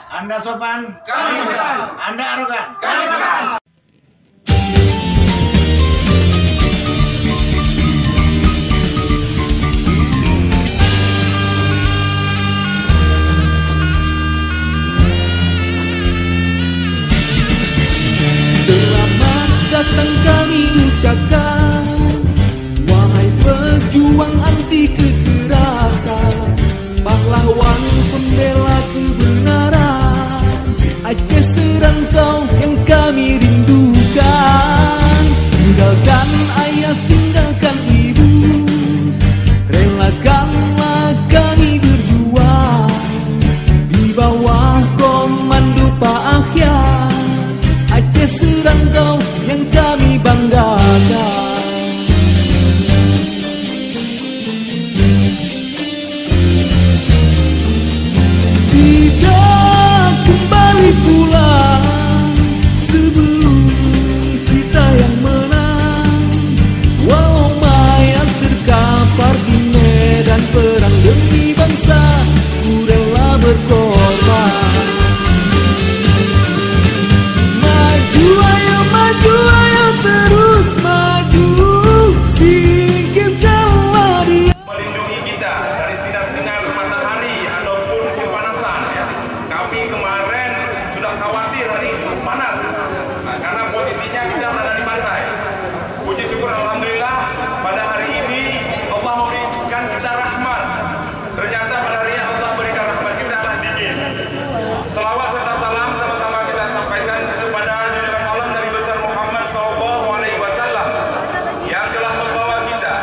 Anda sopan, kami sopan. Anda arogan, kami makan. Selamat datang kami ucapkan, wahai pejuang anti kekerasan, pahlawan pembela kebenaran, Aceh serantau yang kami rindukan. Tinggalkan ayah, tinggalkan ibu, relakanlah kami berjuang di bawah komando Pak Ahyar, Aceh serantau yang kami banggakan. Tidak kembali pulang sebelum kita yang menang, walau mayat terkapar di medan perang demi bangsa, ku rela berkorban. Maju ayo terus maju, singkirkanlah dia. Melindungi kita dari sinar-sinar matahari ataupun kepanasan. Kami kemarin sudah khawatir hari ini panas, karena posisinya kita berada di pantai. Puji syukur alhamdulillah pada hari ini Allah memberikan kita rahmat. Ternyata pada hari ini Allah berikan rahmat kita adalah dingin. Selawat serta salam sama-sama kita sampaikan kepada junjungan Allah Nabi besar Muhammad SAW yang telah membawa kita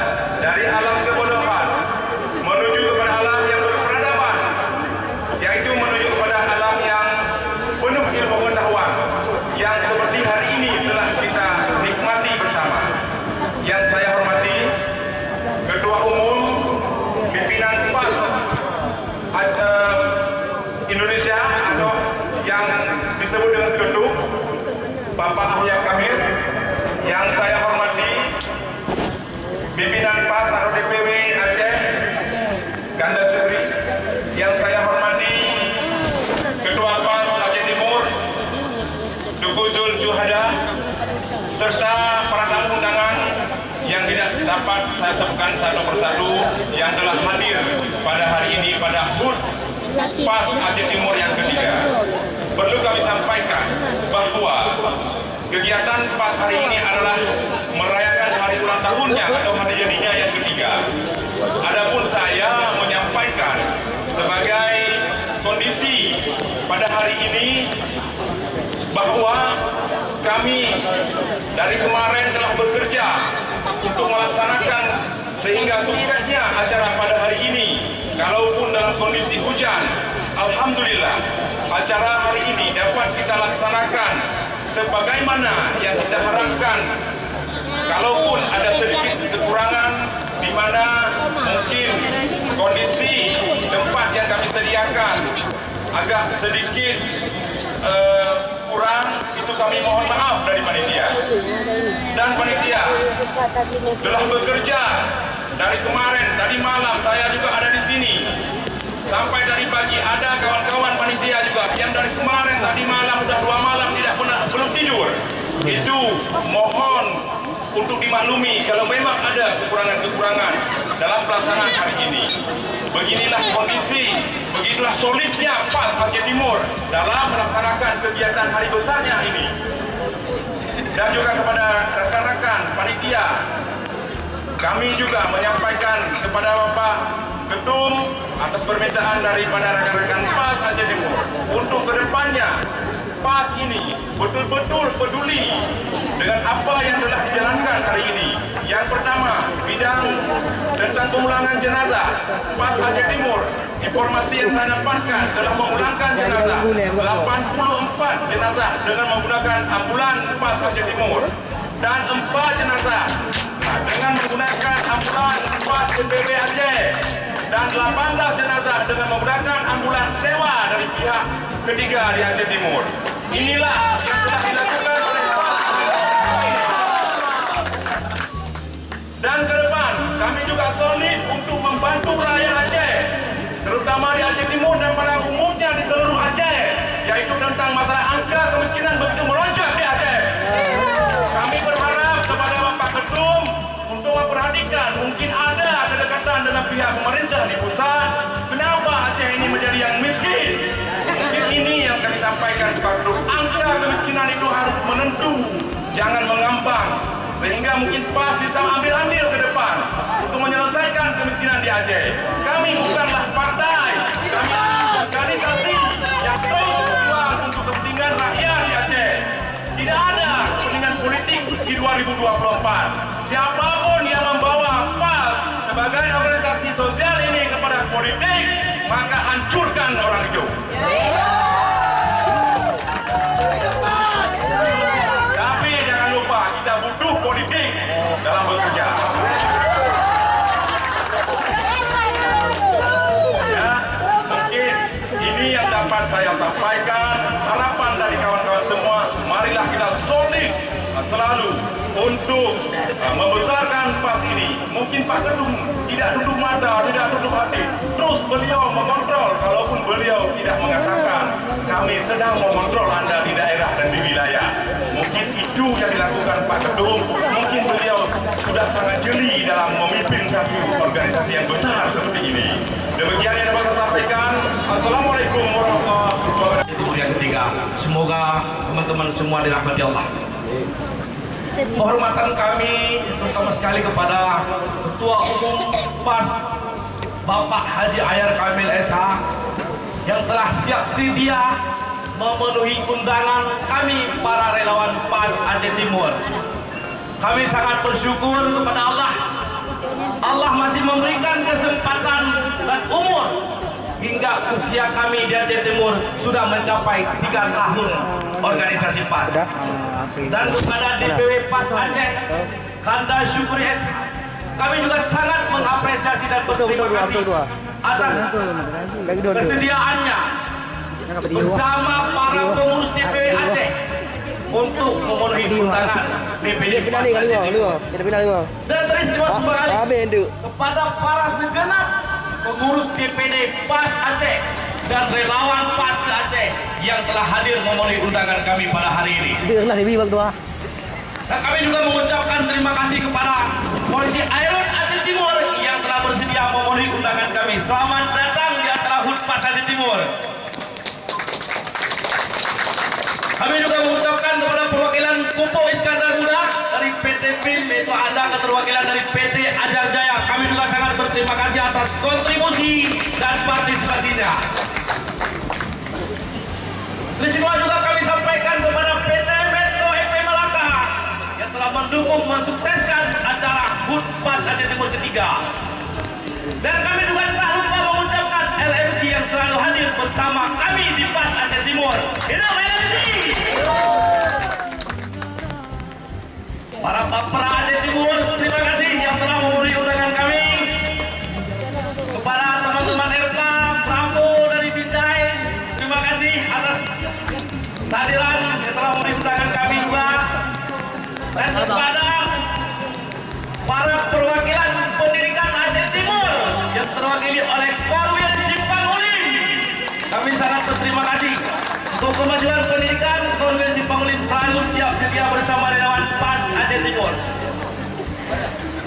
dari alam kebodohan menuju kepada alam yang berperadaban, yaitu menuju kepada alam yang penuh ilmu pengetahuan yang seperti hari ini telah kita nikmati bersama. Yang saya hormati Ketua Umum Pimpinan PAS Indonesia atau yang disebut dengan Ketum, Bapak Ahyar Kamil. Yang saya hormati Pimpinan PAS atau DPW Aceh Ganda Suri. Yang saya hormati Ketua PAS Aceh Timur Duku Zul Juhada, serta para tamu undangan yang tidak dapat saya sebutkan satu persatu yang telah hadir pada hari ini pada HUT PAS Aceh Timur yang ketiga. Perlu kami sampaikan bahwa kegiatan PAS hari ini adalah merayakan hari ulang tahunnya atau hari jadinya yang ketiga. Adapun saya menyampaikan sebagai kondisi pada hari ini bahwa kami dari kemarin telah bekerja untuk melaksanakan sehingga suksesnya acara pada hari ini. Kalaupun dalam kondisi hujan, alhamdulillah acara hari ini dapat kita laksanakan sebagaimana yang kita harapkan. Kalaupun ada sedikit kekurangan di mana mungkin kondisi tempat yang kami sediakan agak sedikit kurang, itu kami mohon maaf dari panitia. Dan panitia telah bekerja dari kemarin, tadi malam saya juga ada di sini. Sampai dari pagi ada kawan-kawan panitia juga yang dari kemarin tadi malam sudah 2 malam belum tidur. Itu mohon untuk dimaklumi kalau memang ada kekurangan-kekurangan dalam pelaksanaan hari ini. Beginilah kondisi, begitulah solidnya PAS Aceh Timur dalam melaksanakan kegiatan hari besarnya ini. Dan juga kepada rekan-rekan panitia, kami juga menyampaikan kepada Bapak Ketum atas permintaan daripada rekan-rekan PAS Aceh Timur untuk kedepannya PAS ini betul-betul peduli dengan apa yang telah dijalankan hari ini. Yang pertama, bidang tentang pemulangan jenazah PAS Aceh Timur. Informasi yang saya dapatkan telah memulangkan jenazah 84 jenazah dengan menggunakan ambulan PAS Aceh Timur, dan 4 jenazah dengan menggunakan ambulan PAS PPB Aceh, dan 18 jenazah dengan menggunakan ambulan sewa dari pihak ketiga di Aceh Timur. Inilah yang telah dilakukan oleh dan ke depan kami juga solid untuk membantu rakyat Aceh, terutama di Aceh Timur dan pada umumnya di seluruh Aceh, sehingga mungkin PAS bisa ambil andil ke depan untuk menyelesaikan kemiskinan di Aceh. Kami bukanlah partai, kami organisasi yang terus berjuang untuk kepentingan rakyat di Aceh. Tidak ada kepentingan politik di 2024. Siapapun yang membawa PAS sebagai organisasi sosial ini kepada politik, maka hancurkan orang itu. Tapi jangan lupa, kita butuh politik dalam bekerja. Ya, mungkin ini yang dapat saya sampaikan. Harapan dari kawan-kawan semua, marilah kita solid selalu untuk membesarkan PAS ini. Mungkin Pak Kedung tidak tutup mata, tidak tutup hati. Terus beliau mengontrol, kalaupun beliau tidak mengatakan kami sedang mengontrol Anda di daerah dan di wilayah. Mungkin itu yang dilakukan Pak Kedung. Mungkin beliau sudah sangat jeli dalam memimpin satu organisasi yang besar seperti ini. Demikian yang dapat saya sampaikan. Assalamualaikum warahmatullahi wabarakatuh. Itu yang ketiga, semoga teman-teman semua dirahmati Allah. Penghormatan kami pertama sekali kepada Ketua Umum PAS Bapak Haji Ayar Kamil SH yang telah siap sedia memenuhi undangan kami para relawan PAS Aceh Timur. Kami sangat bersyukur kepada Allah. Allah masih memberikan kesempatan dan umur hingga usia kami di Aceh Timur sudah mencapai 3 tahun organisasi PAS. Dan kepada DPW PAS Aceh, Kanda Syukuri SH, kami juga sangat mengapresiasi dan berterima kasih atas kesediaannya bersama para pengurus DPW Aceh untuk memenuhi undangan DPD PAS Aceh Timur. Dan teristimewa kembali kepada para segenap pengurus DPD PAS Aceh dan relawan PAS Aceh yang telah hadir memenuhi undangan kami pada hari ini. Dan kami juga mengucapkan terima kasih kepada Polisi Airut Aceh Timur yang telah bersedia memenuhi undangan kami. Selamat datang di acara HUT PAS Aceh Timur. Kami juga mengucapkan kepada perwakilan Kupo Iskandar Muda dari PT PIM, yaitu ada keterwakilan dari PT Ajar Jaya. Kami juga sangat berterima kasih atas kontribusi dan partisipasinya. Di sini juga kami sampaikan kepada PT Metro EP Melaka yang telah mendukung mensukseskan acara HUT PAS Aceh Timur ketiga. Dan kami juga tak lupa mengucapkan LMC yang selalu hadir bersama kami di PAS Aceh Timur. Hidup LMC! Para Bapra Aceh Timur, terima kasih yang telah memenuhi undangan kami. Kepada teman-teman RK, Pramu dari Binjai, terima kasih atas kehadiran yang telah memenuhi undangan kami juga. Dan kepada para perwakilan pendidikan Aceh Timur yang terwakili oleh Korwil Simpang Ulim, kami sangat berterima kasih. Untuk kemajuan pendidikan, Korwil Simpang Ulim selalu siap sedia bersama relawan PAS Aceh Timur.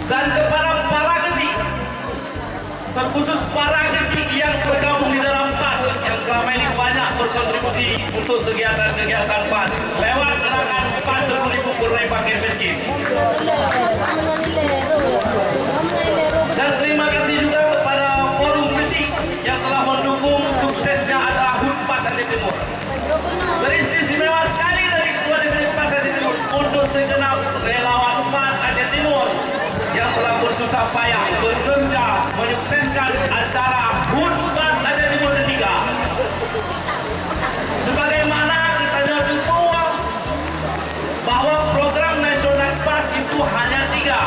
Dan kepada para gesi, terkhusus para gesi yang tergabung di dalam PAS yang selama ini banyak berkontribusi untuk kegiatan-kegiatan PAS lewat gerakan PAS Seribu Kurai Fakir Miskin. Dan terima kasih juga kepada forum gesi yang telah mendukung suksesnya acara HUT PAS Aceh Timur. Beristimewa sekali dari Ketua DPD PAS Aceh Timur untuk segenap relawan PAS Aceh Timur yang telah bersusah payah bekerja menyukseskan acara HUT PAS Aceh Timur ketiga. Sebagaimana kita tahu semua bahwa program nasional PAS itu hanya 3,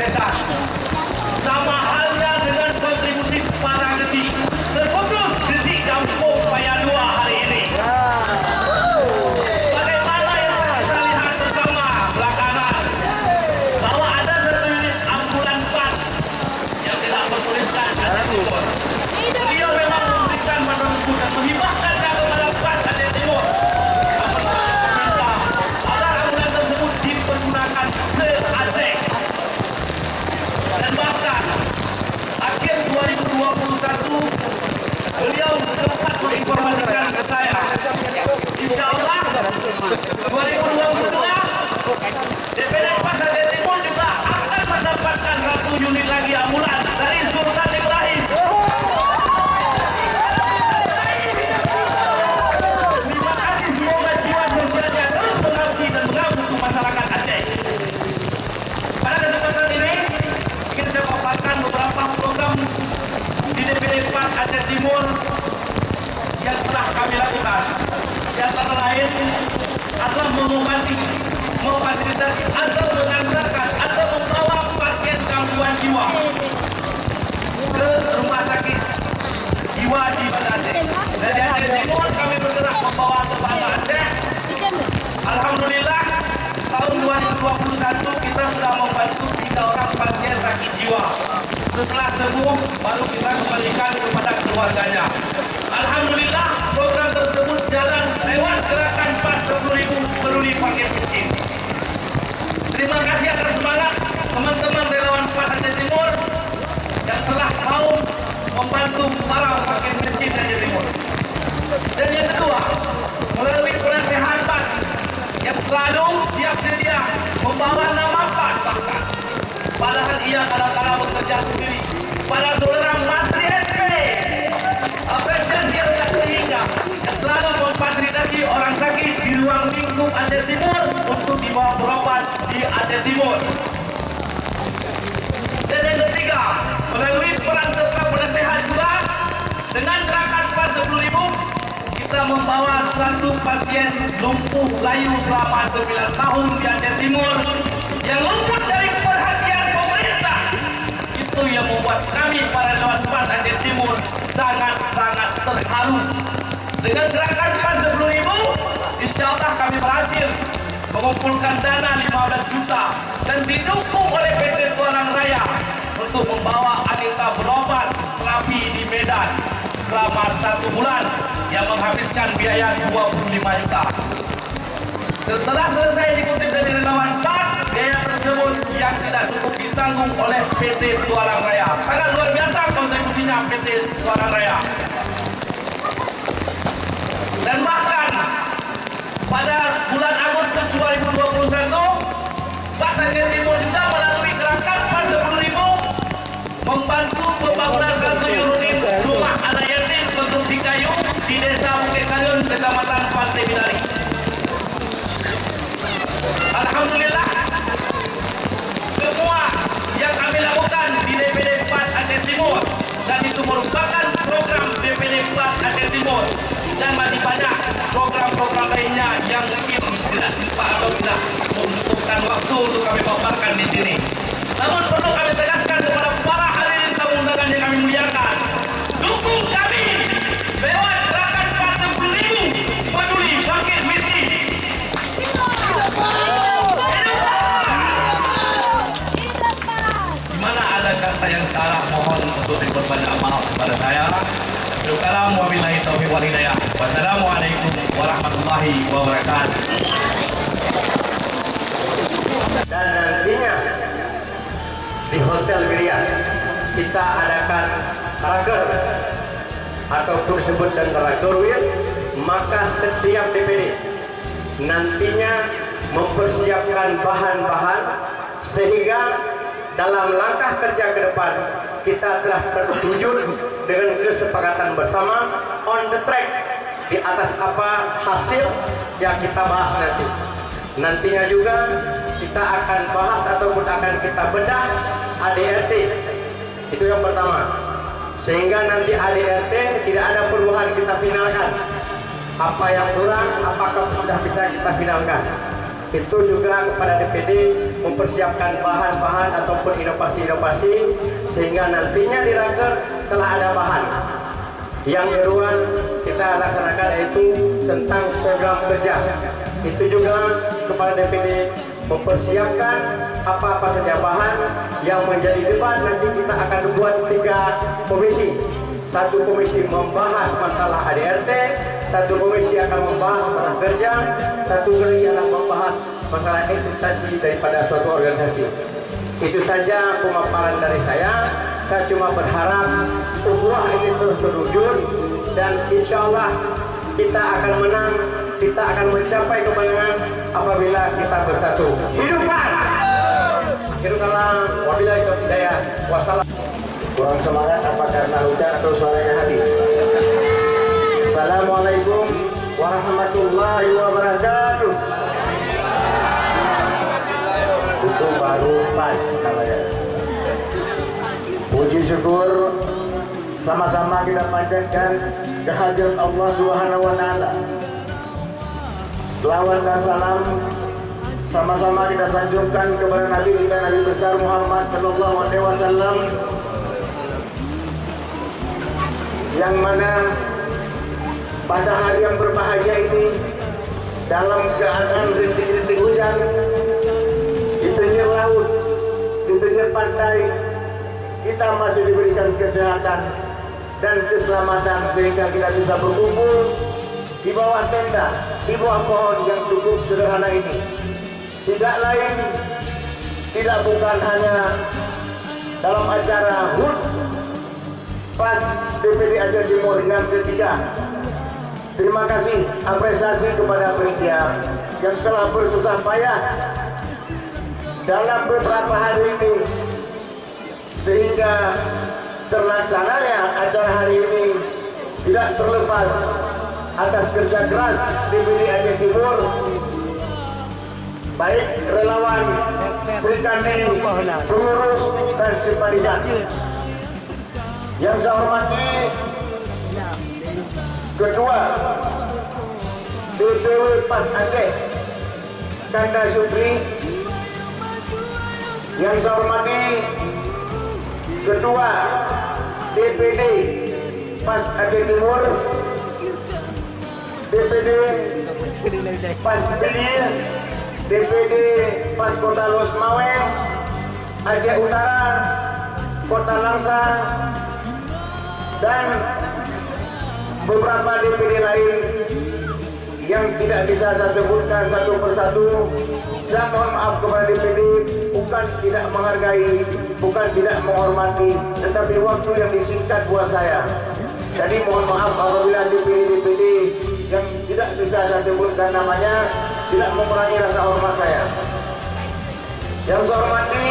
kesuksesan. Sama halnya dengan kontribusi para gedi. Terputus gedi kampung Paya 2 hari ini. Bagaimana yang kita lihat bersama belakangan bahwa ada satu unit ambulans PAS yang tidak bertuliskan Aceh Timur. Beliau memang memberikan menunggu dan menghibahkan kepada PAS Aceh Timur. Agar ambulans tersebut dipergunakan ke Aceh. Dan bahkan akhir 2021 beliau sempat menginformasikan ke saya, insya Allah 2022 DPD PAS Aceh Timur juga akan mendapatkan 1 unit lagi ambulans dari Sultan Ibrahim. Terima kasih, semoga jiwa sosialnya terus mengabdi dan mengabdi untuk masyarakat Aceh. Pada kesempatan ini ingin saya paparkan beberapa program di DPD PAS Aceh Timur yang telah kami lakukan. Yang antara lain adalah memfasilitasi atau mengantarkan atau membawa pasien gangguan jiwa ke rumah sakit jiwa di Banda Aceh. Dari Aceh Timur kami bergerak membawa ke Banda Aceh. Alhamdulillah tahun 2021 kita sudah membantu 3 orang pasien sakit jiwa. Setelah sembuh baru kita kembalikan kepada keluarganya. Alhamdulillah program tersebut jalan lewat gerakan PAS 10.000 peduli paket miskin. Terima kasih atas semangat teman-teman relawan PAS Aceh Timur yang telah mau membantu para paket miskin Aceh Timur. Dan yang kedua, melalui penasehatan yang selalu siap sedia membawa nama PAS bahkan. Padahal ia kadang-kadang bekerja sendiri. Pada saudara Menteri SP, apresiasi yang sehingga yang selalu memfasilitasi orang sakit di ruang lingkup Aceh Timur untuk dibawa berobat di Aceh Timur. Dan yang ketiga, melalui peran serta penasehat juga dengan gerakan PAS 10.000 kita membawa 1 pasien lumpuh layu selama 9 tahun di Aceh Timur yang luput dari perhatian pemerintah. Itu yang membuat kami para relawan PAS Aceh Timur sangat-sangat terharu. Dengan gerakan PAS 10.000, insya Allah kami berhasil mengumpulkan dana 15 juta dan didukung oleh PT Tualang Raya untuk membawa Anita berobat terapi di Medan selama 1 bulan yang menghabiskan biaya 25 juta. Setelah selesai dikutip dari relawan PAS, biaya tersebut yang tidak cukup ditanggung oleh PT Tualang Raya. Sangat luar biasa kontribusinya PT Tualang Raya. Dan bahkan pada bulan Agustus 2021, PAS Aceh Timur juga melalui gerakan PAS 10.000 membantu pembangunan 1 unit rumah anak yatim konstruksi kayu di Desa Bukit Kanyun, Kecamatan Pantai Bidari. Alhamdulillah, semua yang kami lakukan di DPD PAS Aceh Timur dan itu merupakan program DPD PAS Aceh Timur dan masih banyak program-program lainnya yang mungkin tidak sempat atau tidak membutuhkan waktu untuk kami paparkan di sini. Namun perlu kami tegaskan kepada para hadirin tamu undangan yang kami muliakan, dukung kami lewat gerakan PAS 10.000 peduli bangkit miskin. Mana ada kata yang salah, mohon untuk diperbanyak maaf kepada saya. Assalamualaikum wabillahi taufiq wal hidayah. Wassalamualaikum warahmatullahi wabarakatuh. Dan nantinya di Hotel Grian kita adakan raker ataupun disebut dengan rakerwil, maka setiap DPD nantinya mempersiapkan bahan-bahan sehingga dalam langkah kerja ke depan kita telah terwujud dengan kesepakatan bersama on the track di atas apa hasil yang kita bahas nanti. Nantinya juga kita akan bahas ataupun akan kita bedah ADRT. Itu yang pertama. Sehingga nanti ADRT tidak ada perubahan kita finalkan. Apa yang kurang, apakah sudah bisa kita finalkan. Itu juga kepada DPD mempersiapkan bahan-bahan ataupun inovasi-inovasi sehingga nantinya di Raker telah ada bahan. Yang kedua kita laksanakan yaitu tentang program kerja. Itu juga kepada DPD mempersiapkan apa-apa saja bahan yang menjadi debat. Nanti kita akan buat 3 komisi. Satu komisi membahas masalah ADRT, satu komisi akan membahas masalah kerja, satu lagi akan membahas masalah ekspektasi daripada suatu organisasi. Itu saja pemaparan dari saya. Saya cuma berharap ukhuwah ini terus terwujud dan insya Allah kita akan menang, kita akan mencapai kemenangan apabila kita bersatu. Hidupkan! Hidupkanlah, wabillahi taufiq hidayah. Wassalam. Kurang semangat apa karena hujan atau suaranya habis? Assalamualaikum warahmatullahi wabarakatuh. Itu baru pas namanya. Puji syukur sama-sama kita panjatkan kehadirat Allah Subhanahu wa taala. Selawat dan salam sama-sama kita sanjungkan kepada Nabi kita Nabi besar Muhammad sallallahu alaihi wasallam, yang mana pada hari yang berbahagia ini dalam keadaan rintik-rintik hujan di pinggir laut, di pinggir pantai, kita masih diberikan kesehatan dan keselamatan sehingga kita bisa berkumpul di bawah tenda, di bawah pohon yang cukup sederhana ini. Tidak lain, tidak bukan hanya dalam acara HUT pas DPD Aceh Timur yang ketiga. Terima kasih, apresiasi kepada panitia yang telah bersusah payah dalam beberapa hari ini sehingga terlaksananya acara hari ini tidak terlepas atas kerja keras DPD Aceh Timur, baik relawan, Srikandi, pengurus dan simpatisan. Yang saya hormati Ketua DPW PAS Aceh Kanda Supri, yang saya hormati Ketua DPD PAS Aceh Timur, DPD PAS Bilir, DPD PAS Kota Los Maweng, Aceh Utara, Kota Langsa, dan beberapa DPD lain yang tidak bisa saya sebutkan satu persatu. Saya mohon maaf kepada DPD, bukan tidak menghargai, bukan tidak menghormati, tetapi waktu yang disingkat buat saya. Jadi mohon maaf apabila DPD yang tidak bisa saya sebutkan namanya tidak mengurangi rasa hormat saya. Yang saya hormati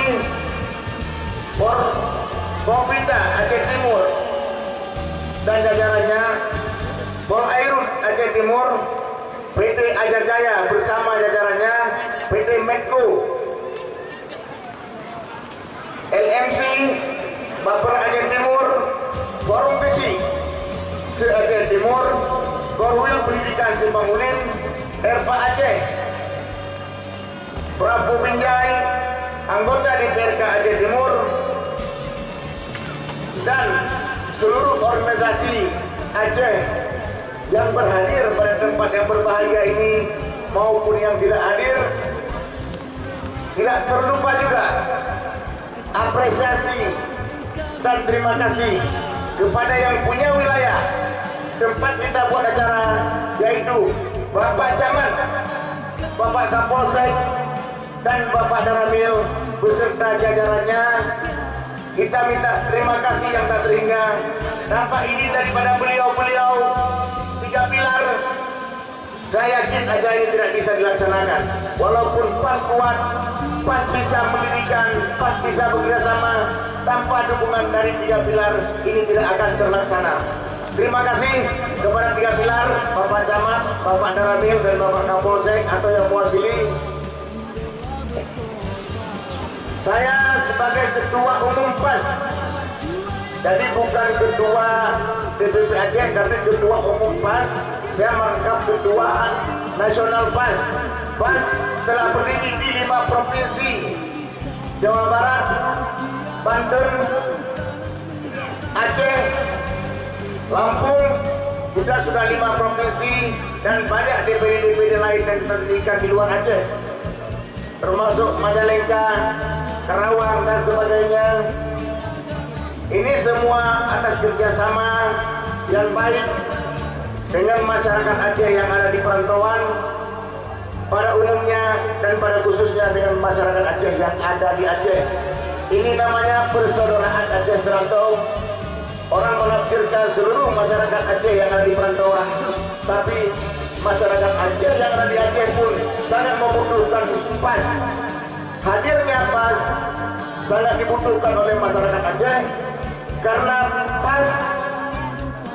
Forkopimda Aceh Timur dan jajarannya, Polairut Aceh Timur, PT Ajar Jaya bersama jajarannya, PT Medco, LMC, Baper Aceh Timur, Forum Besi se-Aceh Timur, Korwil Pendidikan Simbangunin, Erpa Aceh, Prabu Binjai, anggota DPRK Aceh Timur, dan seluruh organisasi Aceh yang berhadir pada tempat yang berbahagia ini maupun yang tidak hadir. Tidak terlupa juga apresiasi dan terima kasih kepada yang punya wilayah tempat kita buat acara, yaitu Bapak Camat, Bapak Kapolsek, dan Bapak Daramil beserta jajarannya. Kita minta terima kasih yang tak terhingga. Tanpa ini daripada beliau-beliau 3 pilar, saya yakin acara ini tidak bisa dilaksanakan. Walaupun PAS kuat, PAS bisa mendirikan, PAS bisa bekerjasama, tanpa dukungan dari 3 pilar ini tidak akan terlaksana. Terima kasih kepada 3 pilar, Bapak Camat, Bapak Daramil, dan Bapak Kapolsek atau yang mewakili. Saya sebagai Ketua Umum PAS, jadi bukan Ketua DPP Aceh, tapi Ketua Umum PAS. Saya merangkap ketuaan nasional PAS. PAS telah berdiri di 5 provinsi: Jawa Barat, Banten, Aceh, Lampung, juga sudah 5 provinsi, dan banyak DPD-DPD lain yang terdirikan di luar Aceh, termasuk Majalengka, Karawang, dan sebagainya. Ini semua atas kerjasama yang baik dengan masyarakat Aceh yang ada di perantauan pada umumnya, dan pada khususnya dengan masyarakat Aceh yang ada di Aceh. Ini namanya persaudaraan Aceh Serantau. Orang menafsirkan seluruh masyarakat Aceh yang ada di perantauan, tapi masyarakat Aceh yang ada di Aceh pun sangat membutuhkan PAS. Hadirnya PAS sangat dibutuhkan oleh masyarakat Aceh karena PAS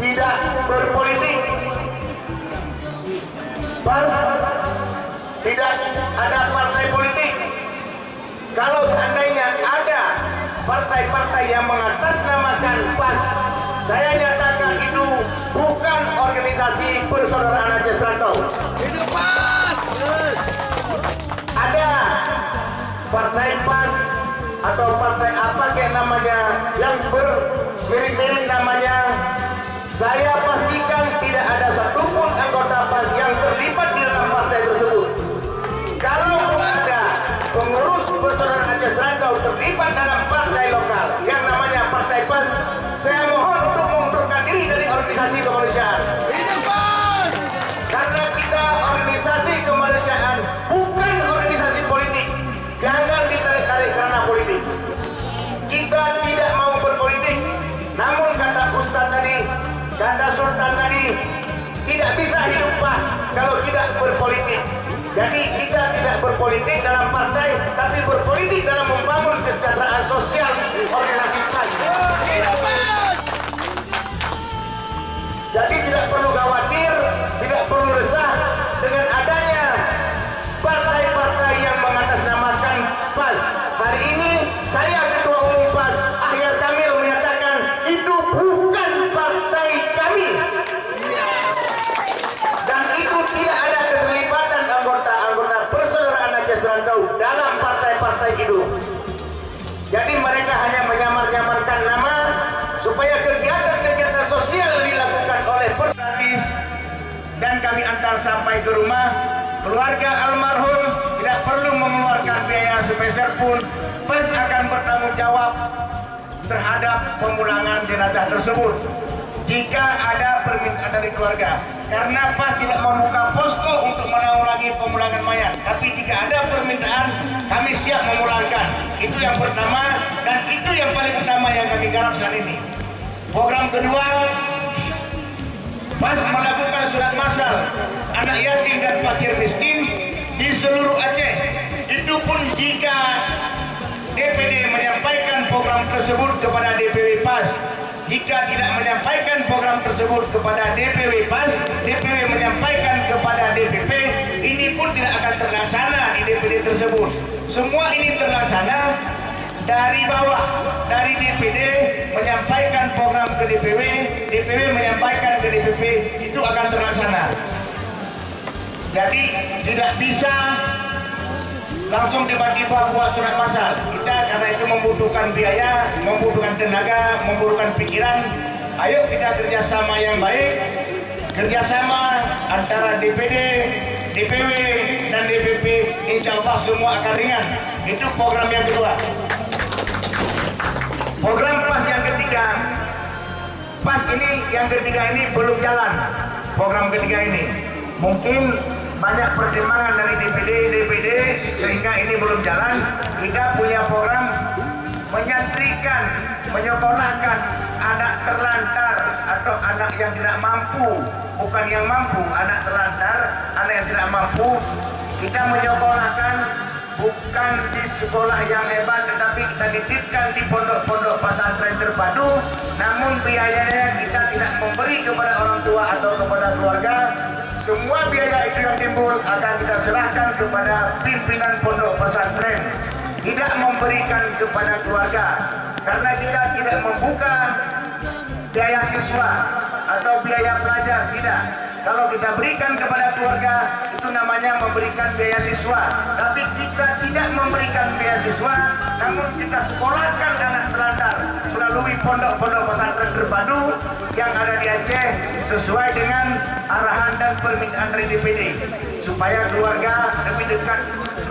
tidak berpolitik. PAS tidak ada partai politik. Kalau seandainya ada partai-partai yang mengatasnamakan PAS, saya nyatakan itu bukan organisasi persaudaraan Aceh Serantau. Hidup PAS! Ada partai PAS atau partai apa kayak namanya yang bermirip-mirip namanya, saya pastikan tidak ada satupun anggota PAS yang terlibat di dalam partai tersebut. Kalau ada pengurus persaudaraan Aceh Serantau terlibat dalam partai lokal yang namanya partai PAS, saya mohon untuk mengundurkan diri dari organisasi kemanusiaan. Hidup PAS! Karena kita organisasi kemanusiaan, bukan organisasi politik. Jangan ditarik-tarik karena politik. Kita tidak mau berpolitik. Namun kata Ustaz tadi, kata Sultan tadi, tidak bisa hidup PAS kalau tidak berpolitik. Jadi kita tidak berpolitik dalam partai, tapi berpolitik dalam membangun kesejahteraan sosial organisasi PAS. Hidup PAS! Jadi tidak perlu khawatir, tidak perlu resah dengan adanya partai-partai yang mengatasnamakan PAS. Hari ini saya Ketua Umum PAS Ahyar Kamil menyatakan itu bukan partai kami, dan itu tidak ada keterlibatan anggota-anggota persaudaraan Aceh Serantau dalam partai-partai itu. Jadi mereka hanya menyamar-nyamarkan nama supaya kegiatan-kegiatan sosial dilakukan oleh persadis, dan kami antar sampai ke rumah. Keluarga almarhum tidak perlu mengeluarkan biaya sepeser pun. PAS akan bertanggung jawab terhadap pemulangan jenazah tersebut jika ada permintaan dari keluarga. Karena PAS tidak membuka posko untuk menanggulangi pemulangan mayat, tapi jika ada permintaan, kami siap memulangkan. Itu yang pertama, dan itu yang paling utama yang kami garap saat ini. Program kedua, PAS melakukan surat massal anak yatim dan fakir miskin di seluruh Aceh. Itu pun jika DPD menyampaikan program tersebut kepada DPW PAS. Jika tidak menyampaikan program tersebut kepada DPW PAS, DPW menyampaikan kepada DPP, ini pun tidak akan terlaksana di DPD tersebut. Semua ini terlaksana dari bawah, dari DPD menyampaikan program ke DPW, DPW menyampaikan ke DPP, itu akan terlaksana. Jadi tidak bisa langsung tiba-tiba buat surat massal. Kita karena itu membutuhkan biaya, membutuhkan tenaga, membutuhkan pikiran. Ayo kita kerjasama yang baik, kerjasama antara DPD, DPW, dan DPP. Insya Allah semua akan ringan. Itu program yang kedua. Program PAS yang ketiga, PAS ini yang ketiga ini belum jalan. Program ketiga ini mungkin banyak pertimbangan dari DPD sehingga ini belum jalan. Kita punya program menyantrikan, menyekolahkan anak terlantar atau anak yang tidak mampu, bukan yang mampu, anak terlantar, anak yang tidak mampu. Kita menyekolahkan bukan di sekolah yang hebat, tetapi kita titipkan di pondok-pondok pesantren terpadu. Namun biayanya kita tidak memberi kepada orang tua atau kepada keluarga. Semua biaya itu yang timbul akan kita serahkan kepada pimpinan pondok pesantren, tidak memberikan kepada keluarga, karena kita tidak membuka biaya siswa atau biaya pelajar, tidak. kalau kita berikan kepada keluarga itu namanya memberikan beasiswa. Tapi kita tidak memberikan beasiswa, namun kita sekolahkan anak telantar melalui pondok-pondok pesantren terpadu yang ada di Aceh sesuai dengan arahan dan permintaan dari DPD, supaya keluarga lebih dekat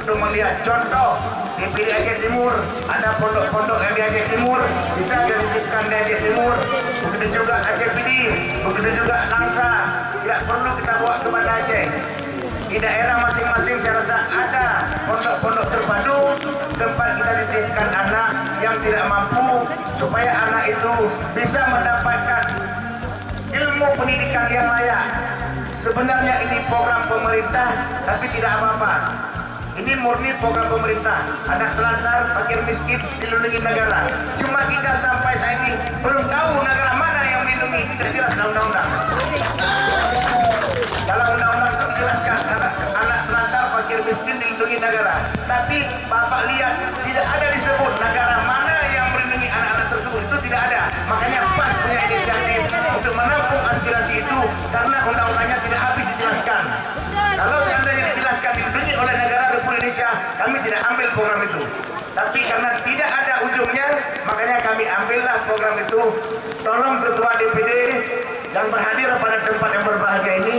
untuk melihat contoh. DPD Aceh Timur ada pondok-pondok yang di Aceh Timur bisa dititipkan di Aceh Timur, begitu juga Aceh Pidi, begitu juga Langsa. Tidak perlu kita bawa ke Banda Aceh. Di daerah masing-masing saya rasa ada pondok-pondok terpadu tempat kita dititipkan anak yang tidak mampu, supaya anak itu bisa mendapatkan ilmu pendidikan yang layak. Sebenarnya ini program pemerintah, tapi tidak apa-apa. Ini murni program pemerintah. Anak telantar, fakir miskin dilindungi negara. Cuma kita sampai saat ini belum tahu negara mana yang melindungi. Tidak jelas dalam undang-undang. Dalam undang-undang itu dijelaskan anak telantar, fakir miskin dilindungi negara. Tapi Bapak lihat tidak ada disebut negara mana yang melindungi anak-anak tersebut. Itu tidak ada. Makanya PAS punya inisiatif untuk menampung aspirasi itu, karena undang-undangnya tidak habis dijelaskan. Kalau seandainya dijelaskan dilindungi oleh negara Republik Indonesia, kami tidak ambil program itu. Tapi karena tidak ada ujungnya, makanya kami ambillah program itu. Tolong Ketua DPD yang berhadir pada tempat yang berbahagia ini,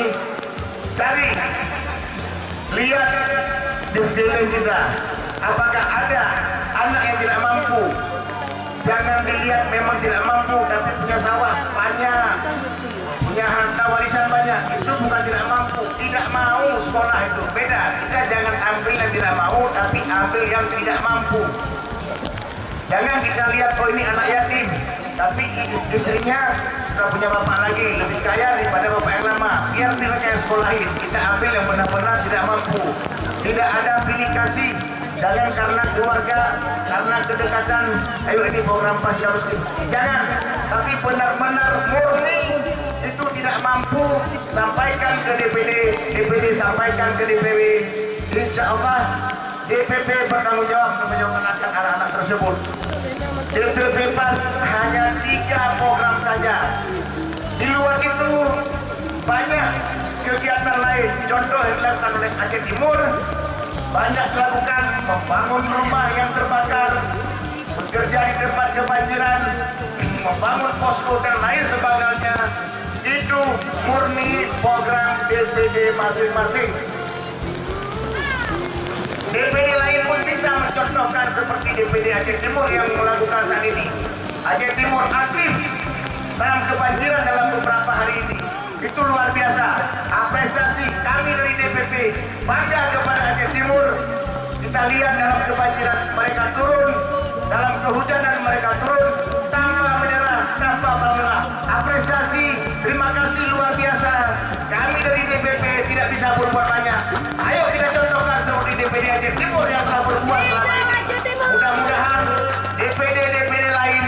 cari, lihat di sekeliling kita, apakah ada anak yang tidak mampu. Jangan dilihat memang tidak mampu, tapi punya sawah banyak, punya harta warisan banyak, itu bukan tidak mampu. Tidak mau sekolah itu beda. Kita jangan ambil yang tidak mau, tapi ambil yang tidak mampu. Jangan kita lihat, oh ini anak yatim, tapi istrinya sudah punya bapak lagi, lebih kaya daripada bapak yang lama, biar mereka yang sekolahin. Kita ambil yang benar-benar tidak mampu. Tidak ada pilih kasih. Jangan karena keluarga, karena kedekatan, ayo ini program PAS harus. Jangan, tapi benar-benar murni itu tidak mampu, sampaikan ke DPD, DPD sampaikan ke DPW. Insya Allah DPP bertanggung jawab untuk menyelamatkan anak-anak tersebut. DPP PAS hanya 3 program saja. Di luar itu banyak kegiatan lain. Contoh yang dilakukan oleh Aceh Timur, banyak dilakukan membangun rumah yang terbakar, bekerja di tempat kebanjiran, membangun posko dan lain sebagainya. Itu murni program DPD masing-masing. DPD lain pun bisa mencontohkan seperti DPD Aceh Timur yang melakukan saat ini. Aceh Timur aktif dalam kebanjiran dalam beberapa hari ini. Itu luar biasa. Apresiasi kami dari DPP bangga kepada Aceh Timur. Kita lihat dalam kebanjiran mereka turun, dalam kehujanan mereka turun tanpa menyerah, tanpa mengalah. Apresiasi, terima kasih luar biasa. Kami dari DPP tidak bisa berbuat banyak. Ayo kita contohkan seperti DPD Aceh Timur yang telah berbuat selama ini. Mudah-mudahan DPD-DPD lain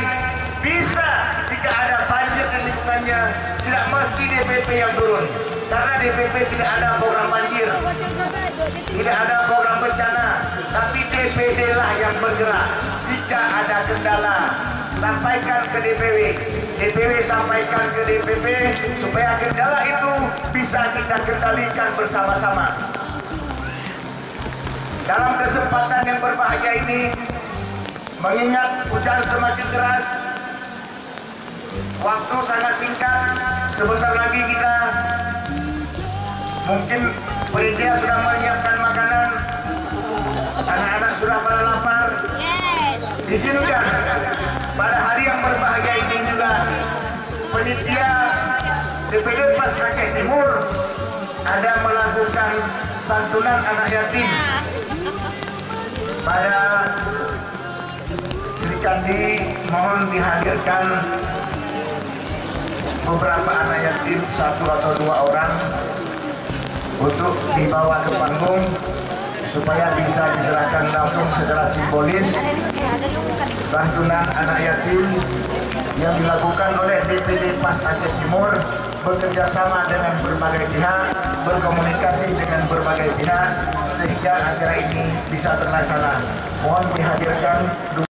bisa, jika ada banjir di lingkungannya, tidak mesti DPP yang turun. Karena DPP tidak ada program banjir, tidak ada program bencana, tapi DPD lah yang bergerak. Jika ada kendala, sampaikan ke DPW, DPW sampaikan ke DPP, supaya kendala itu bisa kita kendalikan bersama-sama. Dalam kesempatan yang berbahagia ini, mengingat hujan semakin deras, waktu sangat singkat, sebentar lagi kita mungkin panitia sudah menyiapkan makanan, anak-anak sudah pada lapar. Izinkan pada hari yang berbahagia ini juga panitia DPD PAS Aceh Timur ada melakukan santunan anak yatim. Pada Sri Kandi mohon dihadirkan beberapa anak yatim, 1 atau 2 orang, untuk dibawa ke panggung supaya bisa diserahkan langsung secara simbolis santunan anak yatim yang dilakukan oleh DPD PAS Aceh Timur bekerja sama dengan berbagai pihak, berkomunikasi dengan berbagai pihak, sehingga acara ini bisa terlaksana. Mohon dihadirkan